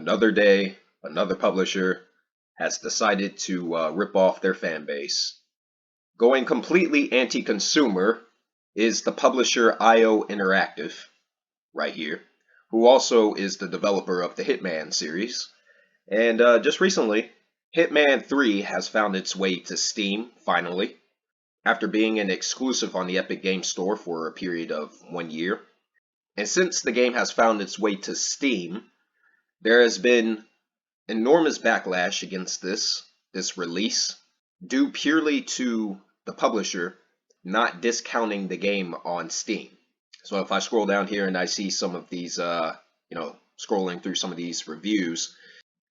another day, another publisher has decided to rip off their fan base. Going completely anti-consumer is the publisher IO Interactive, right here, who also is the developer of the Hitman series. And just recently, Hitman 3 has found its way to Steam, finally, after being an exclusive on the Epic Games Store for a period of 1 year. And since the game has found its way to Steam, there has been enormous backlash against this release, due purely to the publisher not discounting the game on Steam. So if I scroll down here and I see some of these, scrolling through some of these reviews,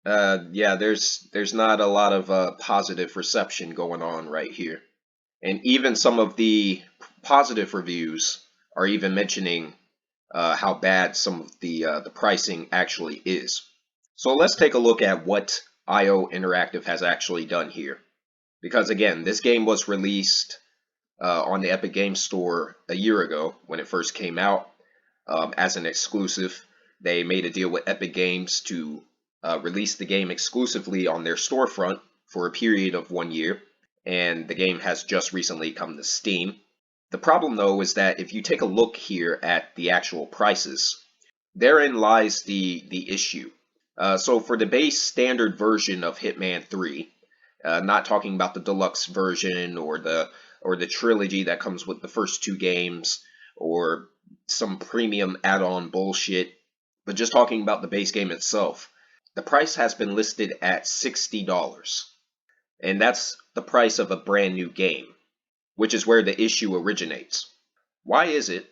yeah, there's not a lot of positive reception going on right here. And even some of the positive reviews are even mentioning how bad some of the pricing actually is. So let's take a look at what IO Interactive has actually done here. Because again, this game was released on the Epic Games Store a year ago when it first came out as an exclusive. They made a deal with Epic Games to release the game exclusively on their storefront for a period of 1 year, and the game has just recently come to Steam. The problem though is that if you take a look here at the actual prices, therein lies the issue. So for the base standard version of Hitman 3, not talking about the deluxe version or the trilogy that comes with the first 2 games or some premium add-on bullshit, but just talking about the base game itself, the price has been listed at $60. And that's the price of a brand new game, which is where the issue originates. Why is it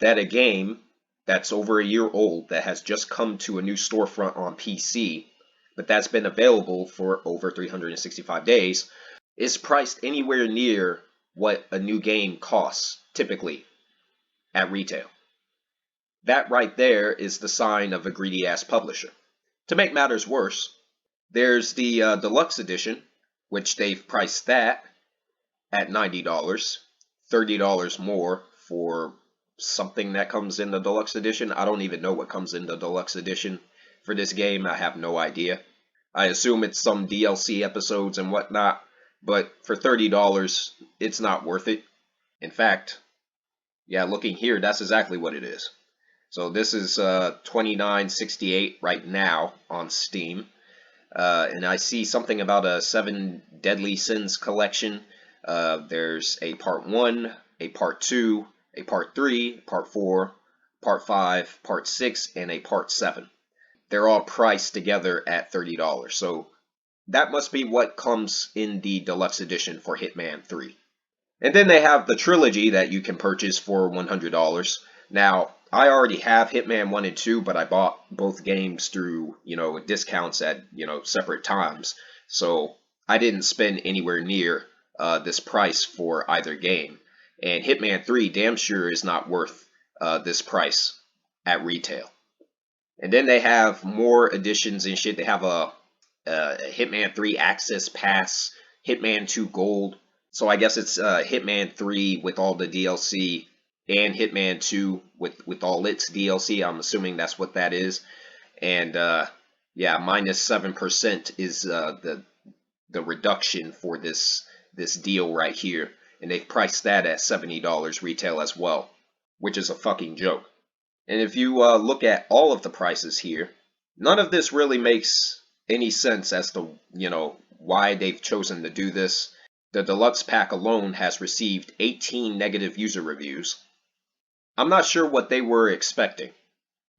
that a game that's over a year old, that has just come to a new storefront on PC, but that's been available for over 365 days, is priced anywhere near what a new game costs typically at retail? That right there is the sign of a greedy ass publisher. To make matters worse, there's the deluxe edition, which they've priced that at $90, $30 more for something that comes in the deluxe edition. I don't even know what comes in the deluxe edition for this game. I have no idea. I assume it's some DLC episodes and whatnot, but for $30, it's not worth it. In fact, yeah, looking here, that's exactly what it is. So this is $29.68 right now on Steam. And I see something about a 7 Deadly Sins collection. There's a part 1, a part 2, a part 3, part 4, part 5, part 6, and a part 7. They're all priced together at $30. So that must be what comes in the deluxe edition for Hitman 3. And then they have the trilogy that you can purchase for $100. Now, I already have Hitman 1 and 2, but I bought both games through, discounts at, separate times. So I didn't spend anywhere near this price for either game. And Hitman 3 damn sure is not worth this price at retail. And then they have more editions and shit. They have a Hitman 3 Access Pass, Hitman 2 Gold. So I guess it's Hitman 3 with all the DLC and Hitman 2 with all its DLC. I'm assuming that's what that is. And yeah, minus 7% is the reduction for this deal right here. And they've priced that at $70 retail as well, which is a fucking joke. And if you look at all of the prices here, none of this really makes any sense as to, why they've chosen to do this. The deluxe pack alone has received 18 negative user reviews. I'm not sure what they were expecting.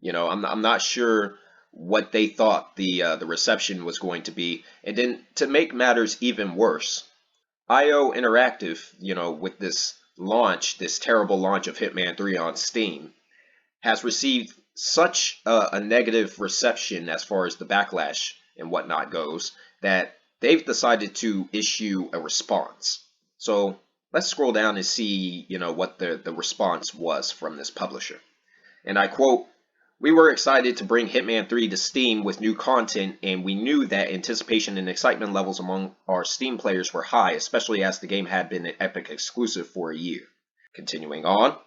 I'm not sure what they thought the reception was going to be. And then to make matters even worse, IO Interactive, with this terrible launch of Hitman 3 on Steam, has received such a negative reception as far as the backlash and whatnot goes, that they've decided to issue a response. So let's scroll down and see, what the response was from this publisher. And I quote, "We were excited to bring Hitman 3 to Steam with new content, and we knew that anticipation and excitement levels among our Steam players were high, especially as the game had been an Epic exclusive for a year." Continuing on,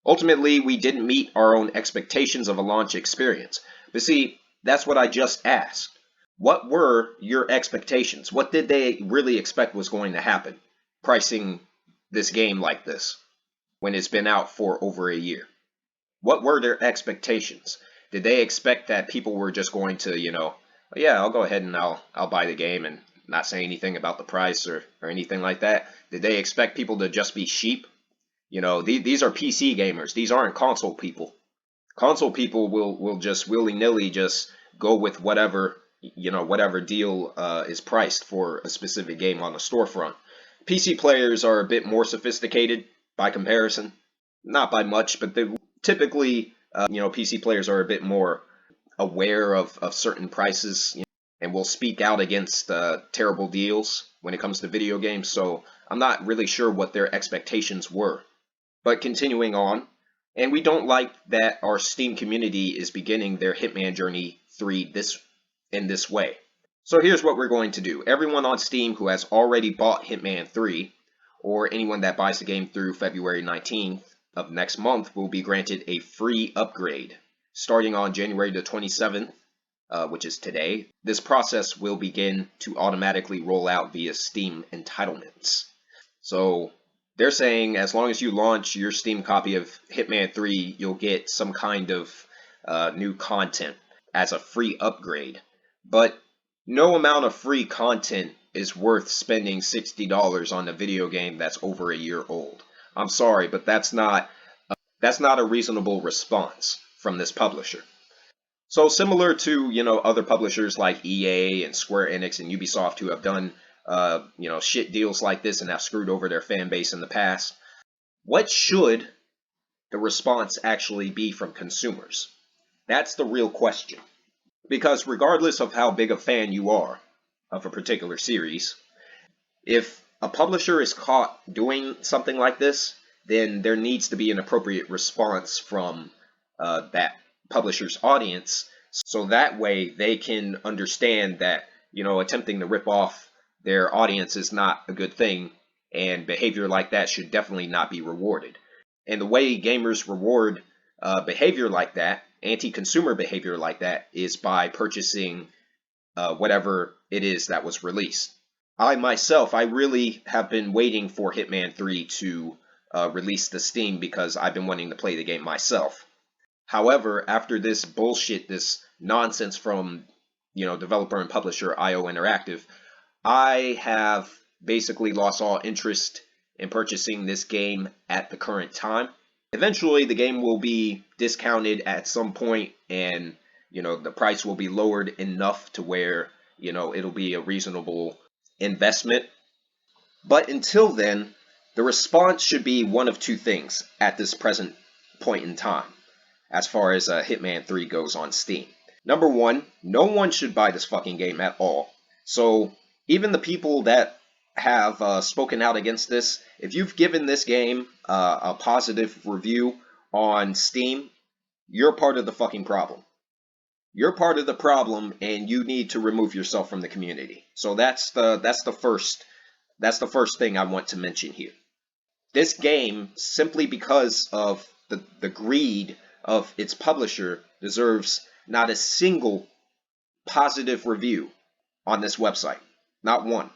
"Ultimately, we didn't meet our own expectations of a launch experience. But see, That's what I just asked. What were your expectations? What did they really expect was going to happen pricing this game like this when it's been out for over a year? What were their expectations? Did they expect that people were just going to, yeah, I'll go ahead and I'll buy the game and not say anything about the price or anything like that? Did they expect people to just be sheep? These are PC gamers. These aren't console people. Console people will just willy-nilly just go with whatever deal is priced for a specific game on the storefront. PC players are a bit more sophisticated by comparison. Not by much, but they typically, PC players are a bit more aware of certain prices, and will speak out against terrible deals when it comes to video games. So I'm not really sure what their expectations were. But continuing on, and we don't like that our Steam community is beginning their Hitman Journey 3 in this way. So here's what we're going to do. Everyone on Steam who has already bought Hitman 3, or anyone that buys the game through February 19th of next month, will be granted a free upgrade. Starting on January the 27th, which is today, this process will begin to automatically roll out via Steam entitlements. So they're saying as long as you launch your Steam copy of Hitman 3, you'll get some kind of new content as a free upgrade. But no amount of free content is worth spending $60 on a video game that's over a year old. I'm sorry, but that's not a reasonable response from this publisher. So similar to, other publishers like EA and Square Enix and Ubisoft who have done shit deals like this and have screwed over their fan base in the past, what should the response actually be from consumers? That's the real question. Because regardless of how big a fan you are of a particular series, if a publisher is caught doing something like this, then there needs to be an appropriate response from that publisher's audience, so that way they can understand that, attempting to rip off their audience is not a good thing, and behavior like that should definitely not be rewarded. And the way gamers reward behavior like that, anti-consumer behavior like that, is by purchasing whatever it is that was released. I really have been waiting for Hitman 3 to release to Steam because I've been wanting to play the game myself. However, after this bullshit, this nonsense from, developer and publisher IO Interactive, I have basically lost all interest in purchasing this game at the current time. Eventually, the game will be discounted at some point, and, the price will be lowered enough to where, it'll be a reasonable investment. But until then, the response should be one of two things at this present point in time, as far as Hitman 3 goes on Steam. Number one, no one should buy this fucking game at all. So even the people that have spoken out against this, if you've given this game a positive review on Steam, you're part of the fucking problem. You're part of the problem, and you need to remove yourself from the community. So that's the first thing I want to mention here. This game, simply because of the greed of its publisher, deserves not a single positive review on this website. Not one.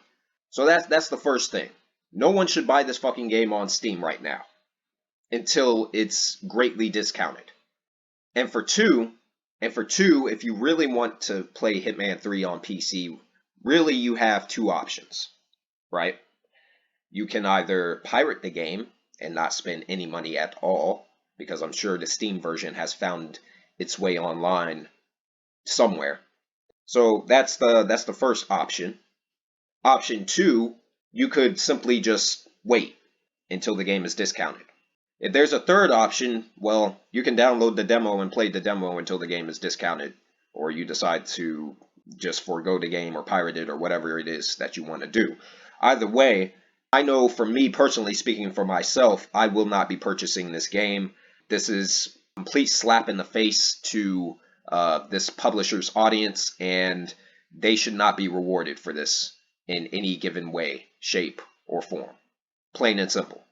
So that's the first thing. No one should buy this fucking game on Steam right now until it's greatly discounted. And for two, if you really want to play Hitman 3 on PC, really you have two options, right? You can either pirate the game and not spend any money at all, because I'm sure the Steam version has found its way online somewhere. So that's the first option. Option two, you could simply just wait until the game is discounted. If there's a third option, well, you can download the demo and play the demo until the game is discounted, or you decide to just forego the game or pirate it or whatever it is that you want to do. Either way, I know for me personally, speaking for myself, I will not be purchasing this game. This is a complete slap in the face to this publisher's audience, and they should not be rewarded for this in any given way, shape, or form. Plain and simple.